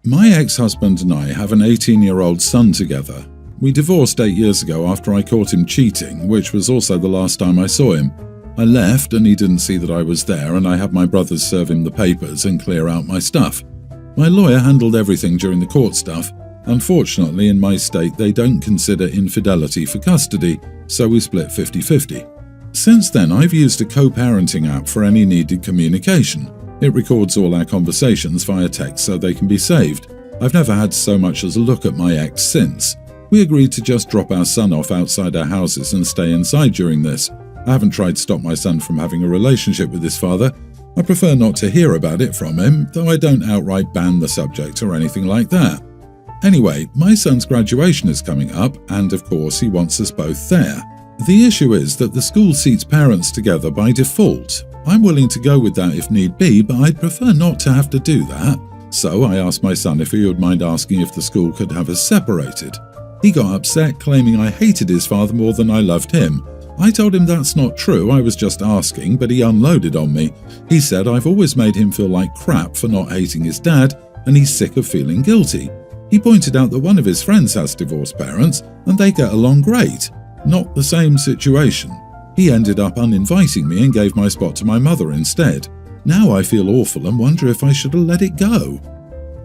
My ex-husband and I have an 18-year-old son together. We divorced 8 years ago after I caught him cheating, which was also the last time I saw him. I left and he didn't see that I was there, and I had my brothers serve him the papers and clear out my stuff. My lawyer handled everything during the court stuff. Unfortunately, in my state, they don't consider infidelity for custody, so we split 50-50. Since then, I've used a co-parenting app for any needed communication. It records all our conversations via text so they can be saved. I've never had so much as a look at my ex since. We agreed to just drop our son off outside our houses and stay inside during this. I haven't tried to stop my son from having a relationship with his father. I prefer not to hear about it from him, though I don't outright ban the subject or anything like that. Anyway, my son's graduation is coming up, and of course he wants us both there. The issue is that the school seats parents together by default. I'm willing to go with that if need be, but I'd prefer not to have to do that. So I asked my son if he would mind asking if the school could have us separated. He got upset, claiming I hated his father more than I loved him. I told him that's not true, I was just asking, but he unloaded on me. He said I've always made him feel like crap for not hating his dad, and he's sick of feeling guilty. He pointed out that one of his friends has divorced parents, and they get along great. Not the same situation. He ended up uninviting me and gave my spot to my mother instead. Now I feel awful and wonder if I should have let it go.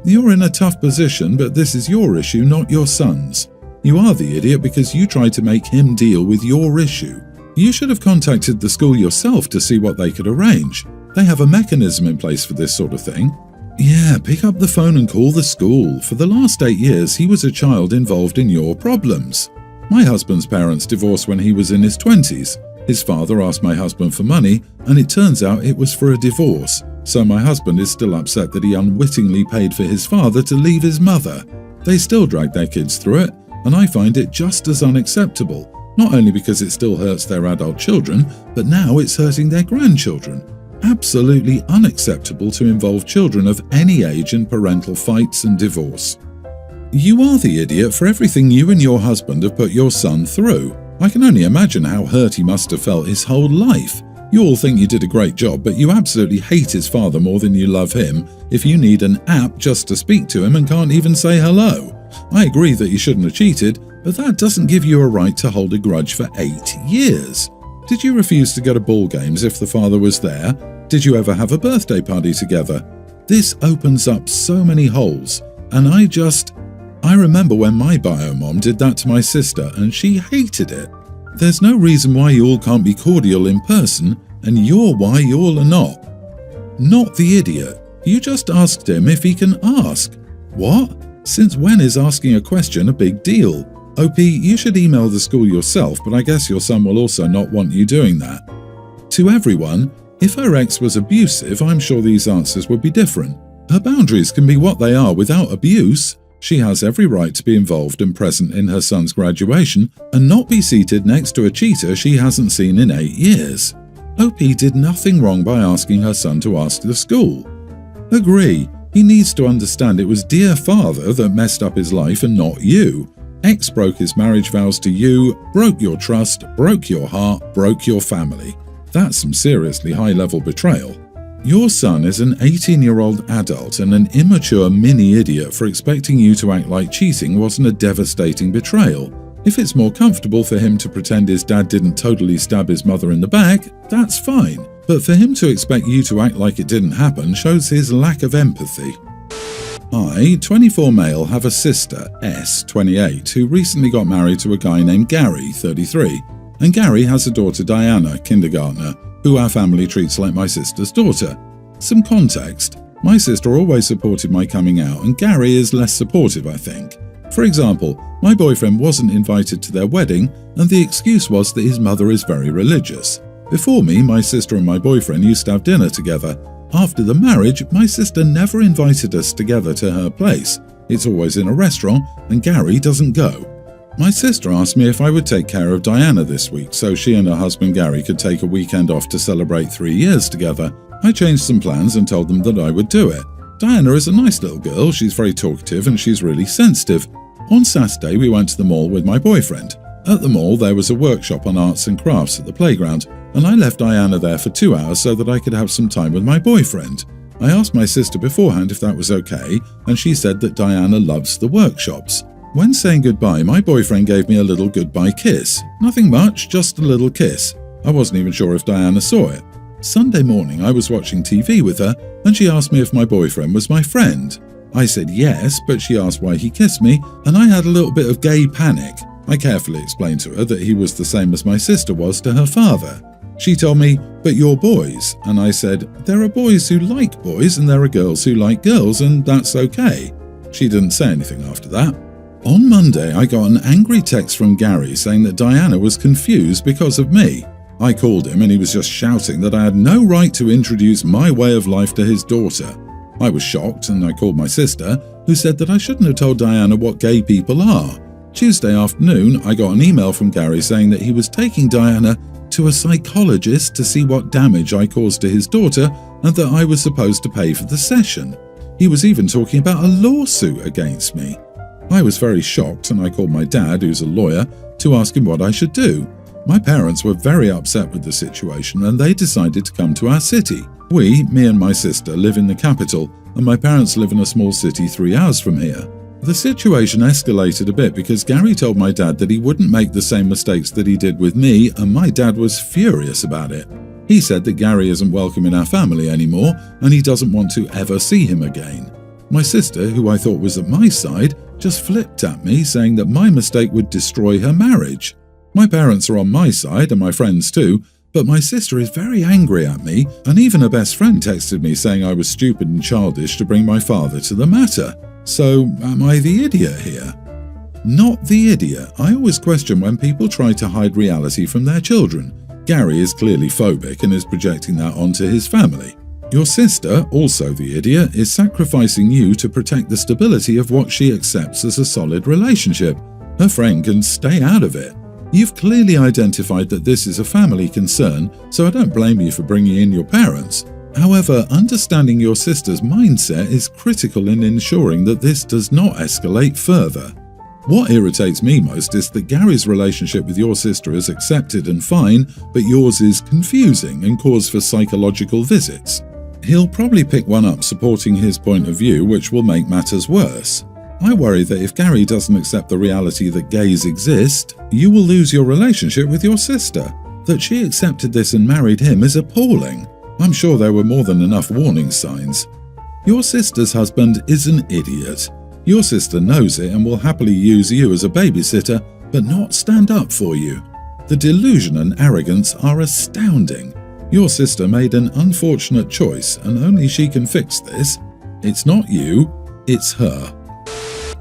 You're in a tough position, but this is your issue, not your son's. You are the idiot because you tried to make him deal with your issue. You should have contacted the school yourself to see what they could arrange. They have a mechanism in place for this sort of thing. Yeah, pick up the phone and call the school. For the last 8 years, he was a child involved in your problems. My husband's parents divorced when he was in his 20s. His father asked my husband for money, and it turns out it was for a divorce. So my husband is still upset that he unwittingly paid for his father to leave his mother. They still drag their kids through it, and I find it just as unacceptable. Not only because it still hurts their adult children, but now it's hurting their grandchildren. Absolutely unacceptable to involve children of any age in parental fights and divorce. You are the idiot for everything you and your husband have put your son through. I can only imagine how hurt he must have felt his whole life. You all think you did a great job, but you absolutely hate his father more than you love him if you need an app just to speak to him and can't even say hello. I agree that you shouldn't have cheated, but that doesn't give you a right to hold a grudge for 8 years. Did you refuse to go to ball games if the father was there? Did you ever have a birthday party together? This opens up so many holes, and I remember when my bio mom did that to my sister and she hated it. There's no reason why you all can't be cordial in person, and you're why you all are not. Not the idiot. You just asked him if he can ask. What? Since when is asking a question a big deal? OP, you should email the school yourself, but I guess your son will also not want you doing that. To everyone, if her ex was abusive, I'm sure these answers would be different. Her boundaries can be what they are without abuse. She has every right to be involved and present in her son's graduation and not be seated next to a cheater she hasn't seen in 8 years. OP did nothing wrong by asking her son to ask the school. Agree, he needs to understand it was dear father that messed up his life and not you. Ex broke his marriage vows to you, broke your trust, broke your heart, broke your family. That's some seriously high-level betrayal. Your son is an 18-year-old adult and an immature mini-idiot for expecting you to act like cheating wasn't a devastating betrayal. If it's more comfortable for him to pretend his dad didn't totally stab his mother in the back, that's fine. But for him to expect you to act like it didn't happen shows his lack of empathy. I, 24 male, have a sister, S, 28, who recently got married to a guy named Gary, 33. And Gary has a daughter, Diana, kindergartner, who our family treats like my sister's daughter. Some context. My sister always supported my coming out, and Gary is less supportive, I think. For example, my boyfriend wasn't invited to their wedding, and the excuse was that his mother is very religious. Before me, my sister and my boyfriend used to have dinner together. After the marriage, my sister never invited us together to her place. It's always in a restaurant, and Gary doesn't go. My sister asked me if I would take care of Diana this week so she and her husband Gary could take a weekend off to celebrate 3 years together. I changed some plans and told them that I would do it. Diana is a nice little girl, she's very talkative and she's really sensitive. On Saturday we went to the mall with my boyfriend. At the mall there was a workshop on arts and crafts at the playground, and I left Diana there for 2 hours so that I could have some time with my boyfriend. I asked my sister beforehand if that was okay, and she said that Diana loves the workshops. When saying goodbye, my boyfriend gave me a little goodbye kiss. Nothing much, just a little kiss. I wasn't even sure if Diana saw it. Sunday morning, I was watching TV with her, and she asked me if my boyfriend was my friend. I said yes, but she asked why he kissed me, and I had a little bit of gay panic. I carefully explained to her that he was the same as my sister was to her father. She told me, "But you're boys," and I said, "There are boys who like boys and there are girls who like girls, and that's okay." She didn't say anything after that. On Monday, I got an angry text from Gary saying that Diana was confused because of me. I called him and he was just shouting that I had no right to introduce my way of life to his daughter. I was shocked and I called my sister, who said that I shouldn't have told Diana what gay people are. Tuesday afternoon, I got an email from Gary saying that he was taking Diana to a psychologist to see what damage I caused to his daughter and that I was supposed to pay for the session. He was even talking about a lawsuit against me. I was very shocked and I called my dad, who's a lawyer, to ask him what I should do. My parents were very upset with the situation and they decided to come to our city. Me and my sister, live in the capital and my parents live in a small city 3 hours from here. The situation escalated a bit because Gary told my dad that he wouldn't make the same mistakes that he did with me, and my dad was furious about it. He said that Gary isn't welcome in our family anymore and he doesn't want to ever see him again. My sister, who I thought was at my side, just flipped at me saying that my mistake would destroy her marriage. My parents are on my side and my friends too, but my sister is very angry at me, and even her best friend texted me saying I was stupid and childish to bring my father to the matter. So, am I the idiot here? Not the idiot. I always question when people try to hide reality from their children. Gary is clearly phobic and is projecting that onto his family. Your sister, also the idiot, is sacrificing you to protect the stability of what she accepts as a solid relationship. Her friend can stay out of it. You've clearly identified that this is a family concern, so I don't blame you for bringing in your parents. However, understanding your sister's mindset is critical in ensuring that this does not escalate further. What irritates me most is that Gary's relationship with your sister is accepted and fine, but yours is confusing and cause for psychological visits. He'll probably pick one up supporting his point of view, which will make matters worse. I worry that if Gary doesn't accept the reality that gays exist, you will lose your relationship with your sister. That she accepted this and married him is appalling. I'm sure there were more than enough warning signs. Your sister's husband is an idiot. Your sister knows it and will happily use you as a babysitter, but not stand up for you. The delusion and arrogance are astounding. Your sister made an unfortunate choice and only she can fix this. It's not you, it's her.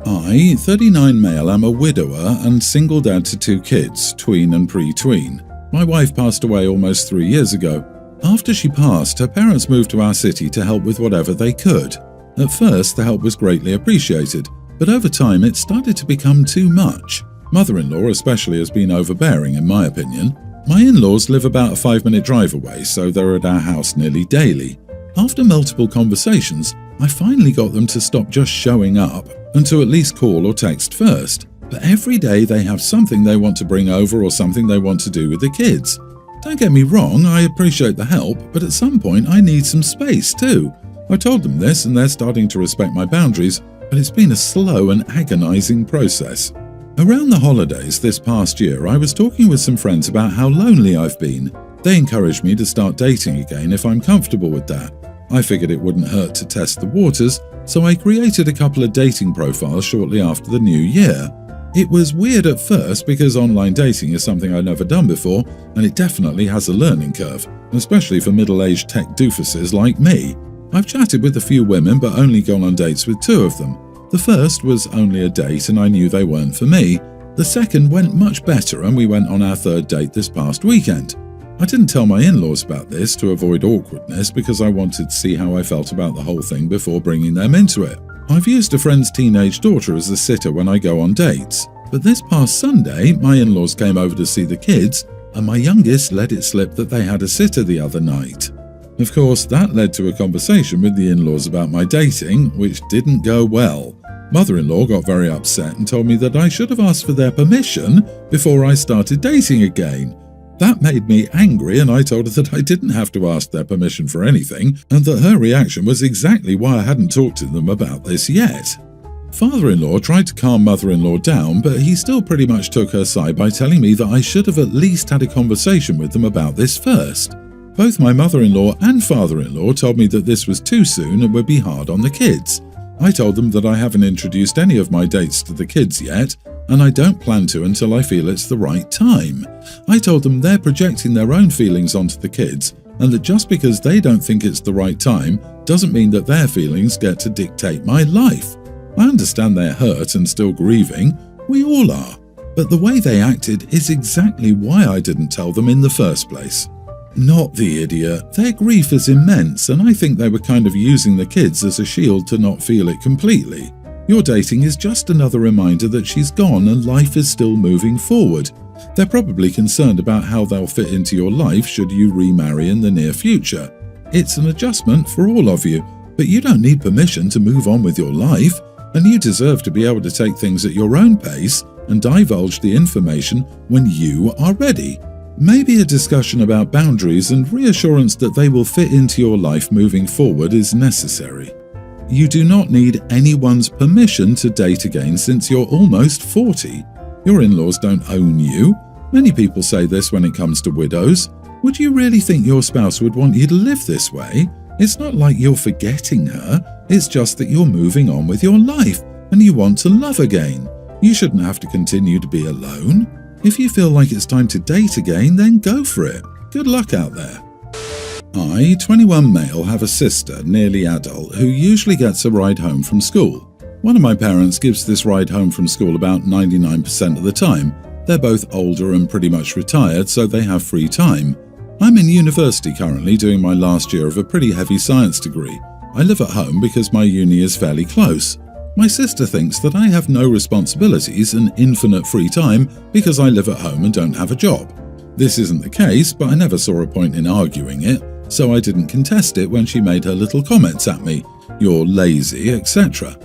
I, 39 male, am a widower and single dad to 2 kids, tween and pre-tween. My wife passed away almost 3 years ago. After she passed, her parents moved to our city to help with whatever they could. At first, the help was greatly appreciated, but over time it started to become too much. Mother-in-law especially has been overbearing in my opinion. My in-laws live about a 5-minute drive away, so they're at our house nearly daily. After multiple conversations, I finally got them to stop just showing up and to at least call or text first. But every day they have something they want to bring over or something they want to do with the kids. Don't get me wrong, I appreciate the help, but at some point I need some space too. I told them this and they're starting to respect my boundaries, but it's been a slow and agonizing process. Around the holidays this past year, I was talking with some friends about how lonely I've been. They encouraged me to start dating again if I'm comfortable with that. I figured it wouldn't hurt to test the waters, so I created a couple of dating profiles shortly after the new year. It was weird at first because online dating is something I'd never done before, and it definitely has a learning curve, especially for middle-aged tech doofuses like me. I've chatted with a few women but only gone on dates with 2 of them. The first was only a date and I knew they weren't for me. The second went much better and we went on our 3rd date this past weekend. I didn't tell my in-laws about this to avoid awkwardness because I wanted to see how I felt about the whole thing before bringing them into it. I've used a friend's teenage daughter as a sitter when I go on dates, but this past Sunday my in-laws came over to see the kids and my youngest let it slip that they had a sitter the other night. Of course, that led to a conversation with the in-laws about my dating, which didn't go well. Mother-in-law got very upset and told me that I should have asked for their permission before I started dating again. That made me angry, and I told her that I didn't have to ask their permission for anything, and that her reaction was exactly why I hadn't talked to them about this yet. Father-in-law tried to calm mother-in-law down, but he still pretty much took her side by telling me that I should have at least had a conversation with them about this first. Both my mother-in-law and father-in-law told me that this was too soon and would be hard on the kids. I told them that I haven't introduced any of my dates to the kids yet, and I don't plan to until I feel it's the right time. I told them they're projecting their own feelings onto the kids, and that just because they don't think it's the right time doesn't mean that their feelings get to dictate my life. I understand they're hurt and still grieving. We all are. But the way they acted is exactly why I didn't tell them in the first place. Not the idiot. Their grief is immense, and I think they were kind of using the kids as a shield to not feel it completely. Your dating is just another reminder that she's gone and life is still moving forward. They're probably concerned about how they'll fit into your life should you remarry in the near future. It's an adjustment for all of you, but you don't need permission to move on with your life, and you deserve to be able to take things at your own pace and divulge the information when you are ready. Maybe a discussion about boundaries and reassurance that they will fit into your life moving forward is necessary. You do not need anyone's permission to date again since you're almost 40. Your in-laws don't own you. Many people say this when it comes to widows. Would you really think your spouse would want you to live this way? It's not like you're forgetting her, it's just that you're moving on with your life and you want to love again. You shouldn't have to continue to be alone. If you feel like it's time to date again, then go for it. Good luck out there. I, 21 male, have a sister, nearly adult, who usually gets a ride home from school. One of my parents gives this ride home from school about 99% of the time. They're both older and pretty much retired, so they have free time. I'm in university currently doing my last year of a pretty heavy science degree. I live at home because my uni is fairly close. My sister thinks that I have no responsibilities and infinite free time because I live at home and don't have a job. This isn't the case, but I never saw a point in arguing it, so I didn't contest it when she made her little comments at me, "You're lazy," etc.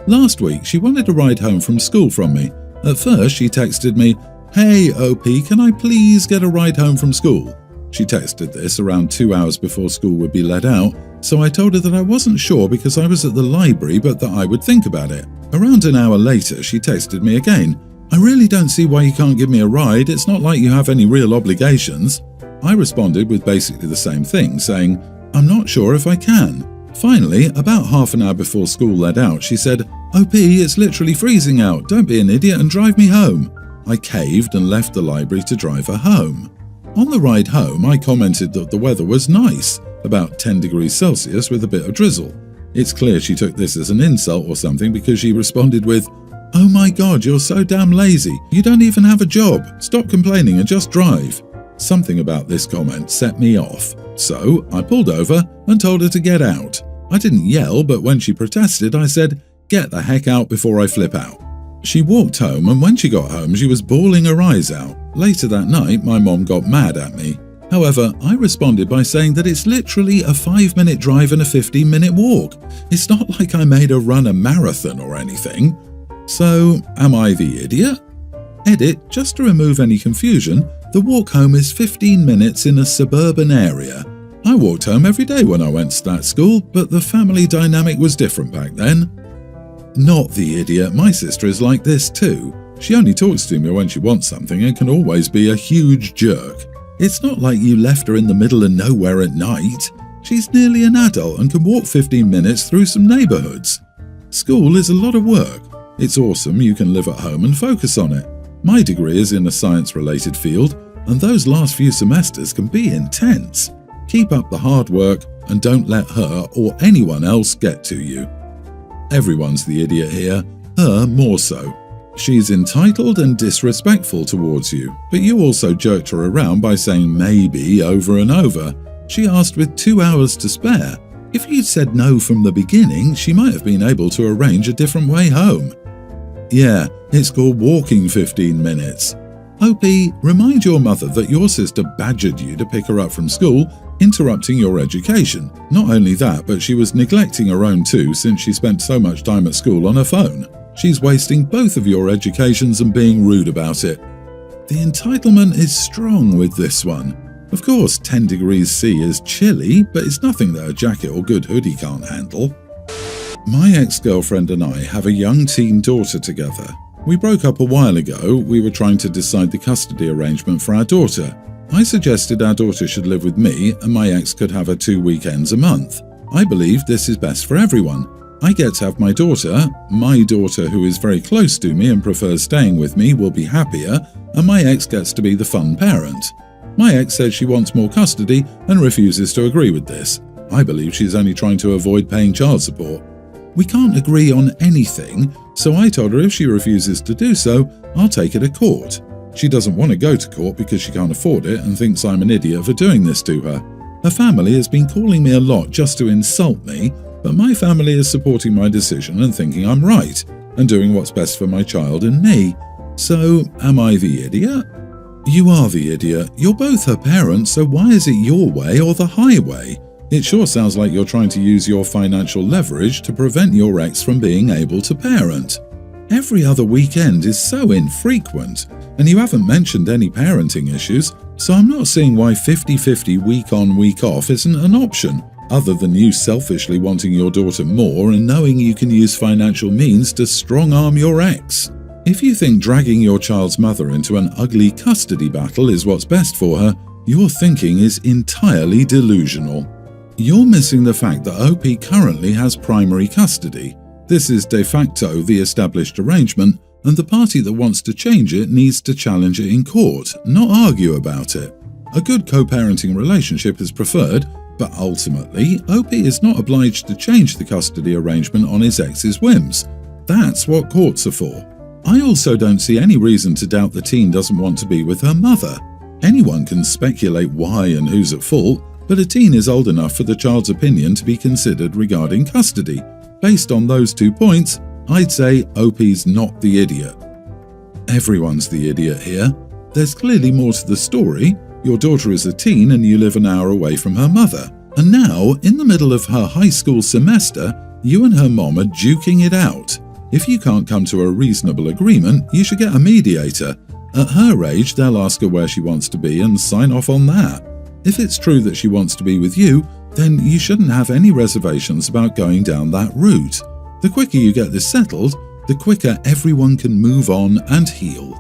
Last week, she wanted a ride home from school from me. At first, she texted me, "Hey, OP, can I please get a ride home from school?" She texted this around 2 hours before school would be let out, so I told her that I wasn't sure because I was at the library, but that I would think about it. Around an hour later, she texted me again. "I really don't see why you can't give me a ride. It's not like you have any real obligations." I responded with basically the same thing, saying, "I'm not sure if I can." Finally, about half an hour before school let out, she said, "OP, it's literally freezing out. Don't be an idiot and drive me home." I caved and left the library to drive her home. On the ride home, I commented that the weather was nice, about 10 degrees Celsius with a bit of drizzle. It's clear she took this as an insult or something because she responded with, "Oh my god, you're so damn lazy. You don't even have a job. Stop complaining and just drive." Something about this comment set me off, so I pulled over and told her to get out. I didn't yell, but when she protested, I said, "Get the heck out before I flip out." She walked home, and when she got home, she was bawling her eyes out. Later that night, my mom got mad at me. However, I responded by saying that it's literally a 5-minute drive and a 15-minute walk. It's not like I made her run a marathon or anything. So, am I the idiot? Edit, just to remove any confusion, the walk home is 15 minutes in a suburban area. I walked home every day when I went to that school, but the family dynamic was different back then. Not the idiot, my sister is like this too. She only talks to me when she wants something and can always be a huge jerk. It's not like you left her in the middle of nowhere at night. She's nearly an adult and can walk 15 minutes through some neighborhoods. School is a lot of work. It's awesome you can live at home and focus on it. My degree is in a science-related field, and those last few semesters can be intense. Keep up the hard work and don't let her or anyone else get to you. Everyone's the idiot here, her more so. She's entitled and disrespectful towards you, but you also jerked her around by saying maybe over and over. She asked with 2 hours to spare. If you'd said no from the beginning, she might have been able to arrange a different way home. Yeah, it's called walking 15 minutes. OP, remind your mother that your sister badgered you to pick her up from school, interrupting your education. Not only that, but she was neglecting her own too since she spent so much time at school on her phone. She's wasting both of your educations and being rude about it. The entitlement is strong with this one. Of course, 10 degrees C is chilly, but it's nothing that a jacket or good hoodie can't handle. My ex-girlfriend and I have a young teen daughter together. We broke up a while ago. We were trying to decide the custody arrangement for our daughter. I suggested our daughter should live with me and my ex could have her 2 weekends a month. I believe this is best for everyone. I get to have my daughter who is very close to me and prefers staying with me will be happier, and my ex gets to be the fun parent. My ex says she wants more custody and refuses to agree with this. I believe she's only trying to avoid paying child support. We can't agree on anything, so I told her if she refuses to do so, I'll take her to court. She doesn't want to go to court because she can't afford it and thinks I'm an idiot for doing this to her. Her family has been calling me a lot just to insult me, but my family is supporting my decision and thinking I'm right, and doing what's best for my child and me. So, am I the idiot? You are the idiot. You're both her parents, so why is it your way or the highway? It sure sounds like you're trying to use your financial leverage to prevent your ex from being able to parent. Every other weekend is so infrequent, and you haven't mentioned any parenting issues, so I'm not seeing why 50-50 week on week off isn't an option, other than you selfishly wanting your daughter more and knowing you can use financial means to strong-arm your ex. If you think dragging your child's mother into an ugly custody battle is what's best for her, your thinking is entirely delusional. You're missing the fact that OP currently has primary custody. This is de facto the established arrangement, and the party that wants to change it needs to challenge it in court, not argue about it. A good co-parenting relationship is preferred, but ultimately, OP is not obliged to change the custody arrangement on his ex's whims. That's what courts are for. I also don't see any reason to doubt the teen doesn't want to be with her mother. Anyone can speculate why and who's at fault, but a teen is old enough for the child's opinion to be considered regarding custody. Based on those 2 points, I'd say OP's not the idiot. Everyone's the idiot here. There's clearly more to the story. Your daughter is a teen and you live an hour away from her mother. And now, in the middle of her high school semester, you and her mom are duking it out. If you can't come to a reasonable agreement, you should get a mediator. At her age, they'll ask her where she wants to be and sign off on that. If it's true that she wants to be with you, then you shouldn't have any reservations about going down that route. The quicker you get this settled, the quicker everyone can move on and heal.